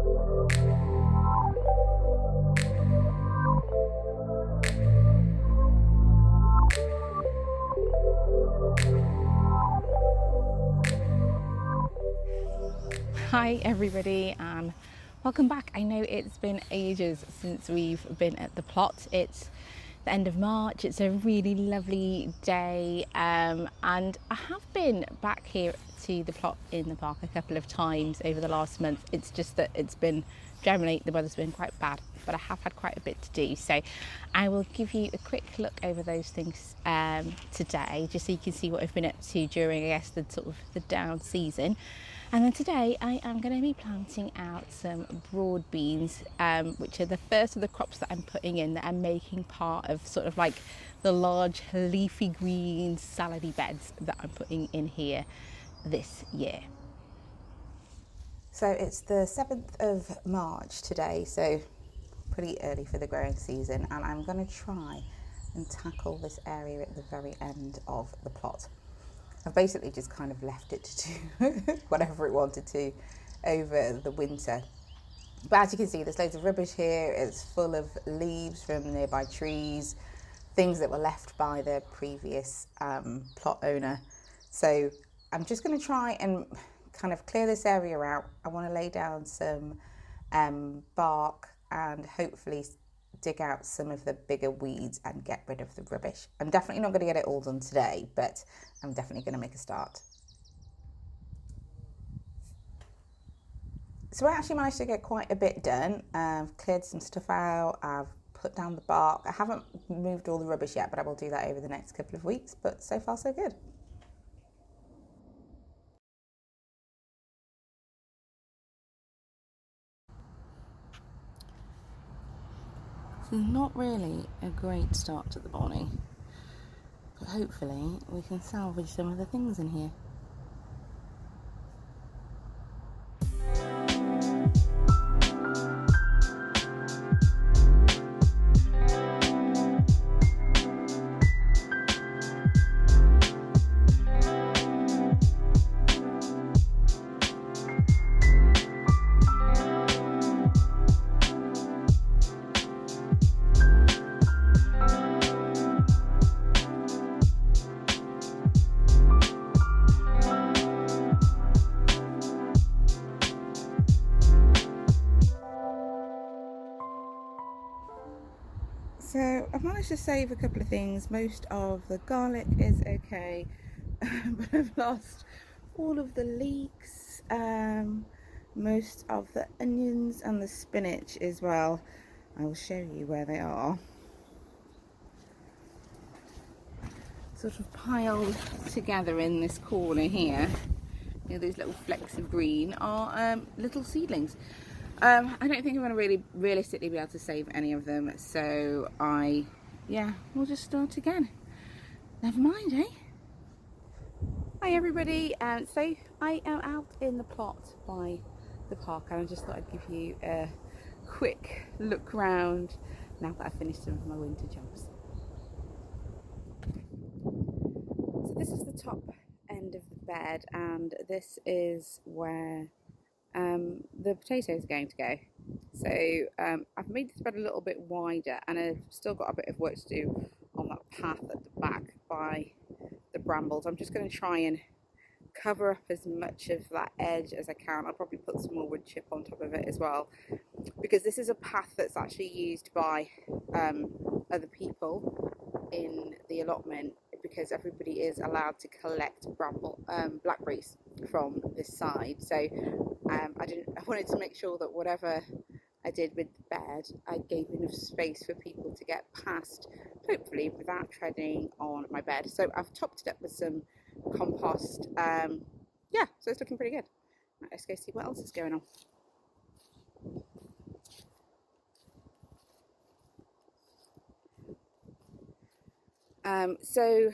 Hi everybody and welcome back. I know it's been ages since we've been at the plot. It's the end of March. It's a really lovely day and I have been back here to the plot in the park a couple of times over the last month. It's just that it's been generally the weather's been quite bad, but I have had quite a bit to do, so I will give you a quick look over those things today, just so you can see what I've been up to during, I guess, the sort of the down season. And then today I am going to be planting out some broad beans, which are the first of the crops that I'm putting in that I'm making part of sort of like the large leafy green salady beds that I'm putting in here this year. So it's the 7th of March today, so pretty early for the growing season, and I'm going to try and tackle this area at the very end of the plot. I've basically just kind of left it to do whatever it wanted to over the winter. But as you can see, there's loads of rubbish here. It's full of leaves from nearby trees, things that were left by the previous plot owner. So I'm just going to try and kind of clear this area out. I want to lay down some bark and hopefully dig out some of the bigger weeds and get rid of the rubbish. I'm definitely not going to get it all done today, but I'm definitely going to make a start. So I actually managed to get quite a bit done. I've cleared some stuff out, I've put down the bark. I haven't moved all the rubbish yet, but I will do that over the next couple of weeks, but so far so good. So not really a great start to the morning, but hopefully we can salvage some of the things in here. So I've managed to save a couple of things. Most of the garlic is okay, but I've lost all of the leeks, most of the onions and the spinach as well. I will show you where they are. Sort of piled together in this corner here. You know, those little flecks of green are little seedlings. I don't think I'm going to really realistically be able to save any of them, so we'll just start again. Never mind, eh? Hi everybody, so I am out in the plot by the park, and I just thought I'd give you a quick look round now that I've finished some of my winter jobs. So this is the top end of the bed, and this is where the potatoes are going to go. So I've made this bed a little bit wider, and I've still got a bit of work to do on that path at the back by the brambles. I'm just going to try and cover up as much of that edge as I can. I'll probably put some more wood chip on top of it as well, because this is a path that's actually used by other people in the allotment, because everybody is allowed to collect blackberries from this side. So I wanted to make sure that whatever I did with the bed, I gave enough space for people to get past, hopefully without treading on my bed. So I've topped it up with some compost. So it's looking pretty good. Right, let's go see what else is going on. So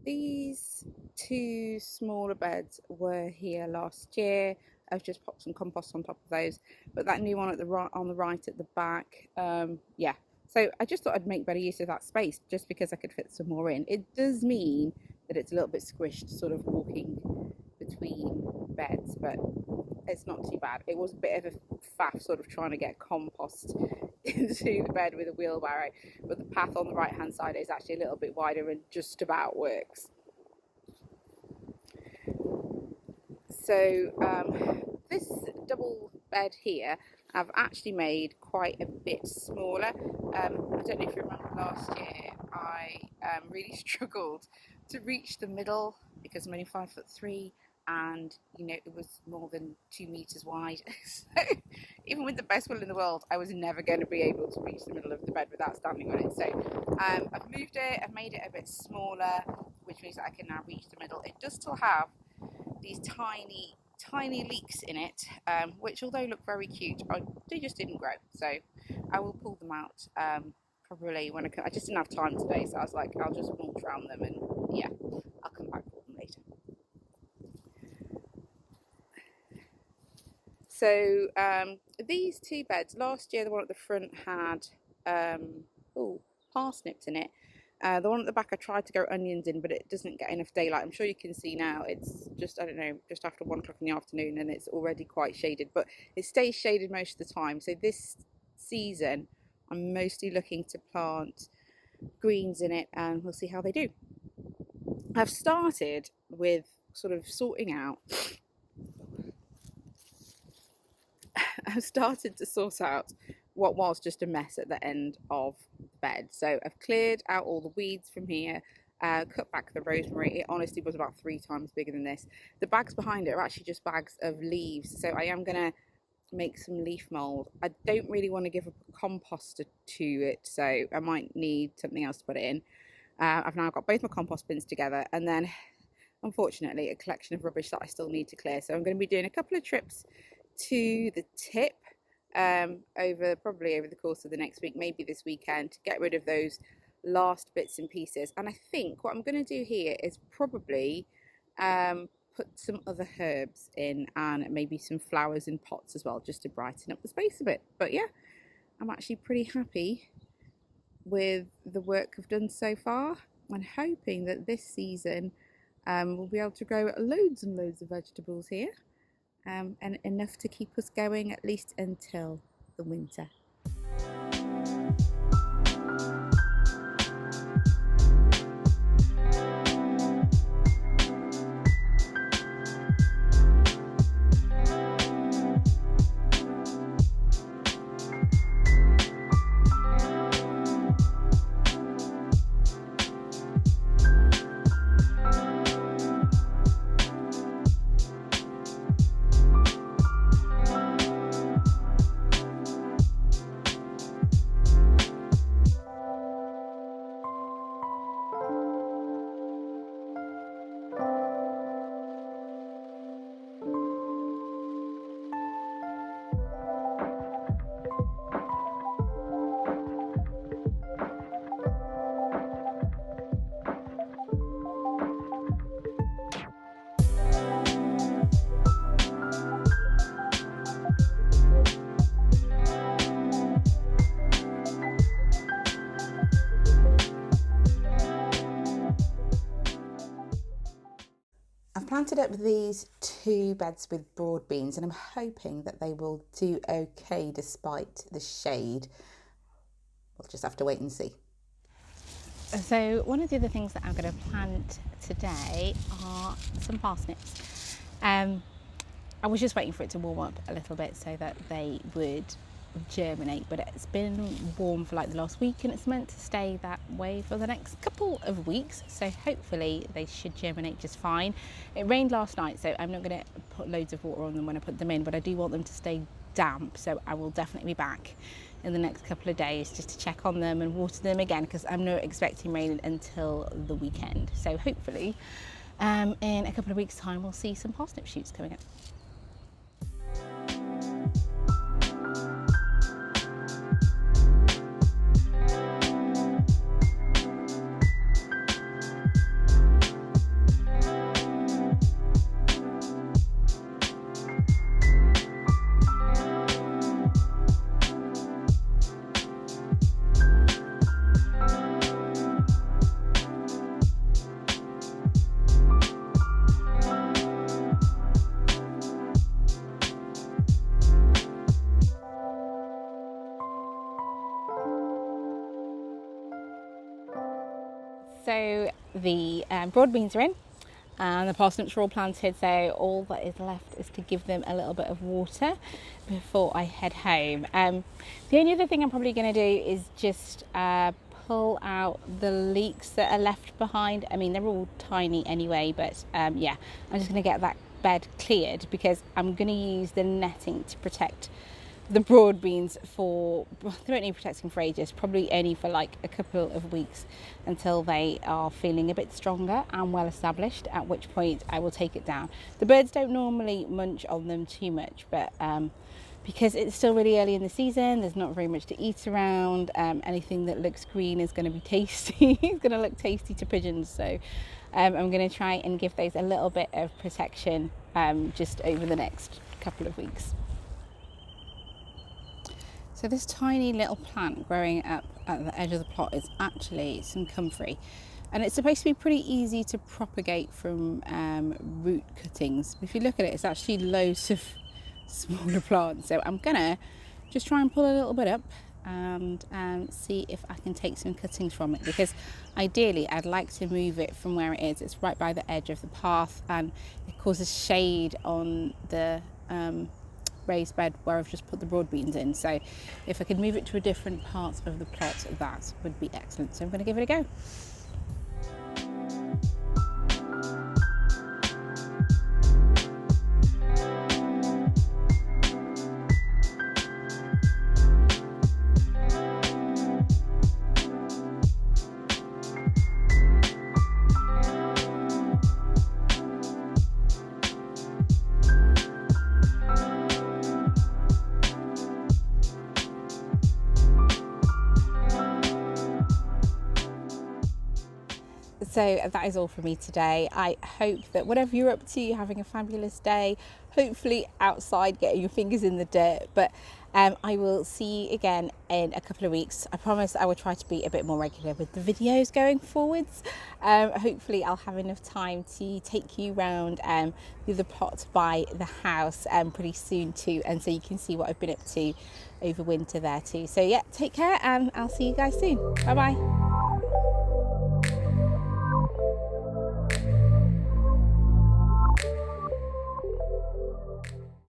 these two smaller beds were here last year. I've just popped some compost on top of those, but that new one on the right at the back, so I just thought I'd make better use of that space, just because I could fit some more in. It does mean that it's a little bit squished, sort of walking between beds, but it's not too bad. It was a bit of a faff sort of trying to get compost into the bed with a wheelbarrow, but the path on the right hand side is actually a little bit wider and just about works. So this double bed here I've actually made quite a bit smaller. I don't know if you remember last year I really struggled to reach the middle because I'm only 5'3", and you know, it was more than 2 meters wide. So even with the best will in the world, I was never going to be able to reach the middle of the bed without standing on it. So I've moved it, I've made it a bit smaller, which means that I can now reach the middle. It does still have these tiny leaks in it, which although look very cute, they just didn't grow. So I will pull them out probably when I just didn't have time today, so I was like, I'll just mulch around them, and yeah, I'll come back for them later. So these two beds, last year the one at the front had parsnips in it. The one at the back I tried to grow onions in, but it doesn't get enough daylight. I'm sure you can see now it's just, I don't know, just after 1 o'clock in the afternoon, and it's already quite shaded, but it stays shaded most of the time. So this season I'm mostly looking to plant greens in it, and we'll see how they do. I've started with sort of sorting out I've started to sort out what was just a mess at the end of the bed. So I've cleared out all the weeds from here, cut back the rosemary. It honestly was about 3 times bigger than this. The bags behind it are actually just bags of leaves, so I am going to make some leaf mould. I don't really want to give up a composter to it, so I might need something else to put it in. I've now got both my compost bins together, and then unfortunately a collection of rubbish that I still need to clear. So I'm going to be doing a couple of trips to the tip probably over the course of the next week, maybe this weekend, to get rid of those last bits and pieces. And I think what I'm going to do here is probably put some other herbs in, and maybe some flowers in pots as well, just to brighten up the space a bit. But yeah, I'm actually pretty happy with the work I've done so far, and hoping that this season we'll be able to grow loads and loads of vegetables here, and enough to keep us going at least until the winter. I've planted up these 2 beds with broad beans, and I'm hoping that they will do okay despite the shade. We'll just have to wait and see. So one of the other things that I'm going to plant today are some parsnips. I was just waiting for it to warm up a little bit so that they would germinate, but it's been warm for like the last week, and it's meant to stay that way for the next couple of weeks, so hopefully they should germinate just fine. It rained last night, so I'm not going to put loads of water on them when I put them in, but I do want them to stay damp, so I will definitely be back in the next couple of days just to check on them and water them again, because I'm not expecting rain until the weekend. So hopefully in a couple of weeks time we'll see some parsnip shoots coming up. So the broad beans are in and the parsnips are all planted, so all that is left is to give them a little bit of water before I head home. The only other thing I'm probably going to do is just pull out the leeks that are left behind. I mean, they're all tiny anyway, but yeah, I'm just going to get that bed cleared because I'm going to use the netting to protect the broad beans for, they won't need protecting for ages, probably only for like a couple of weeks until they are feeling a bit stronger and well established, at which point I will take it down. The birds don't normally munch on them too much, but because it's still really early in the season, there's not very much to eat around. Anything that looks green is going to be tasty. It's going to look tasty to pigeons, so I'm going to try and give those a little bit of protection just over the next couple of weeks. So this tiny little plant growing up at the edge of the plot is actually some comfrey, and it's supposed to be pretty easy to propagate from root cuttings. If you look at it, it's actually loads of smaller plants. So I'm gonna just try and pull a little bit up and see if I can take some cuttings from it, because ideally I'd like to move it from where it is. It's right by the edge of the path and it causes shade on the raised bed where I've just put the broad beans in. So if I could move it to a different part of the plot, that would be excellent. So I'm going to give it a go. So that is all for me today. I hope that whatever you're up to, you're having a fabulous day, hopefully outside getting your fingers in the dirt. But I will see you again in a couple of weeks. I promise I will try to be a bit more regular with the videos going forwards. Hopefully I'll have enough time to take you around through the plot by the house pretty soon too, and so you can see what I've been up to over winter there too. So yeah, take care and I'll see you guys soon. Bye bye.